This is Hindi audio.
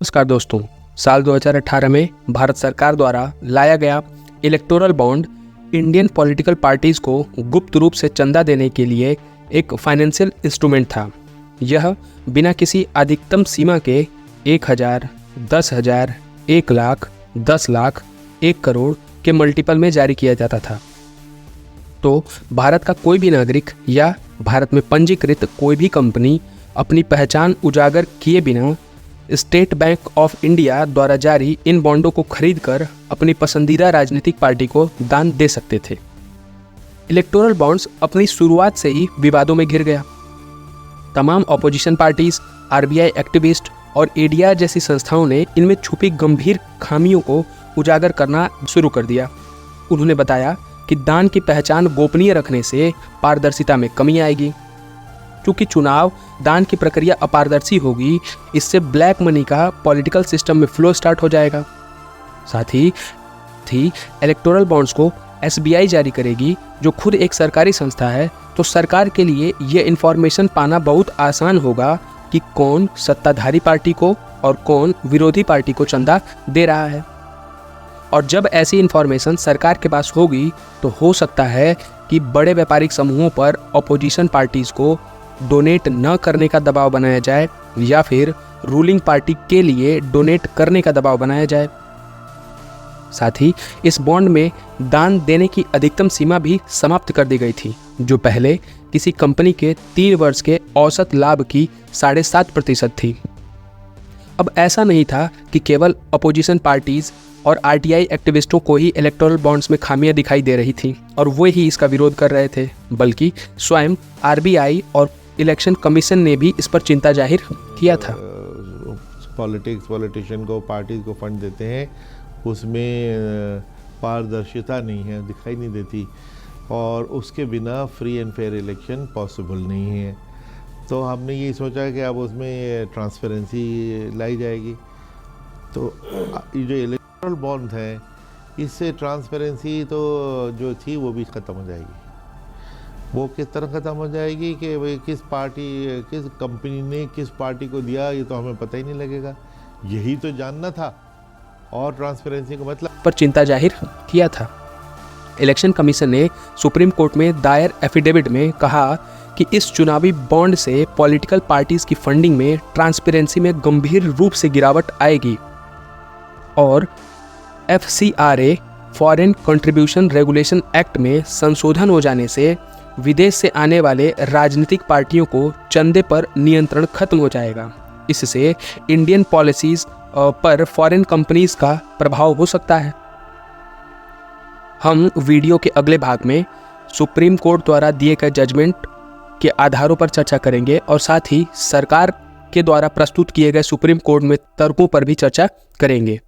नमस्कार दोस्तों, साल 2018 में भारत सरकार द्वारा लाया गया electoral bond Indian political parties को गुप्त रूप से चंदा देने के लिए एक फाइनेंशियल इंस्ट्रूमेंट था। यह बिना किसी अधिकतम सीमा के 1000, 10,000, 1 लाख, 10 लाख, 1 करोड़ के मल्टीपल में जारी किया जाता था। तो भारत का कोई भी नागरिक या भारत में पंजीकृत कोई भी कंपनी अपनी पहचान उजागर किए बिना स्टेट बैंक ऑफ इंडिया द्वारा जारी इन बॉन्डों को खरीदकर अपनी पसंदीदा राजनीतिक पार्टी को दान दे सकते थे। इलेक्टोरल बॉन्ड्स अपनी शुरुआत से ही विवादों में घिर गया। तमाम ऑपोजिशन पार्टीज, आरबीआई एक्टिविस्ट और एडीआर जैसी संस्थाओं ने इनमें छुपी गंभीर खामियों को उजागर करना शुरू कर दिया। उन्होंने बताया कि दान की पहचान गोपनीय रखने से पारदर्शिता में कमी आएगी। क्योंकि चुनाव दान की प्रक्रिया अपारदर्शी होगी, इससे ब्लैक मनी का पॉलिटिकल सिस्टम में फ्लो स्टार्ट हो जाएगा। साथ ही इलेक्टोरल बॉन्ड्स को एसबीआई जारी करेगी, जो खुद एक सरकारी संस्था है। तो सरकार के लिए ये इन्फॉर्मेशन पाना बहुत आसान होगा कि कौन सत्ताधारी पार्टी को और कौन विरोधी पार्टी को चंदा दे रहा है। और जब ऐसी इन्फॉर्मेशन सरकार के पास होगी तो हो सकता है कि बड़े व्यापारिक समूहों पर ऑपोजिशन पार्टीज को डोनेट न करने का दबाव बनाया जाए या फिर रूलिंग पार्टी के लिए डोनेट करने का दबाव बनाया जाए। साथ ही इस बॉन्ड में दान देने की अधिकतम सीमा भी समाप्त कर दी गई थी, जो पहले किसी कंपनी के 3 वर्ष के औसत लाभ की 7.5% थी। अब ऐसा नहीं था कि केवल अपोजिशन पार्टीज और आरटीआई एक्टिविस्टों को ही इलेक्टोरल बॉन्ड्स में खामियां दिखाई दे रही थी और वो ही इसका विरोध कर रहे थे, बल्कि स्वयं आरबीआई और इलेक्शन कमीशन ने भी इस पर चिंता जाहिर किया था। पॉलिटिशियन को, पार्टीज को फंड देते हैं, उसमें पारदर्शिता नहीं है, दिखाई नहीं देती, और उसके बिना free and fair election possible नहीं है। तो हमने ये सोचा कि अब उसमें ट्रांसपेरेंसी लाई जाएगी। तो ये जो इलेक्टोरल बॉन्ड है, इससे ट्रांसपेरेंसी तो जो थी वो भी ख़त्म हो जाएगी। वो किस तरह ख़त्म हो जाएगी कि भाई किस कंपनी ने किस पार्टी को दिया, ये तो हमें पता ही नहीं लगेगा। यही तो जानना था, और ट्रांसपेरेंसी का मतलब पर चिंता जाहिर किया था। इलेक्शन कमीशन ने सुप्रीम कोर्ट में दायर एफिडेविट में कहा कि इस चुनावी बॉन्ड से पॉलिटिकल पार्टीज की फंडिंग में ट्रांसपेरेंसी में गंभीर रूप से गिरावट आएगी और FCRA foreign contribution regulation act में संशोधन हो जाने से विदेश से आने वाले राजनीतिक पार्टियों को चंदे पर नियंत्रण खत्म हो जाएगा। इससे इंडियन पॉलिसीज पर फॉरेन कंपनीज का प्रभाव हो सकता है। हम वीडियो के अगले भाग में सुप्रीम कोर्ट द्वारा दिए गए जजमेंट के आधारों पर चर्चा करेंगे और साथ ही सरकार के द्वारा प्रस्तुत किए गए सुप्रीम कोर्ट में तर्कों पर भी चर्चा करेंगे।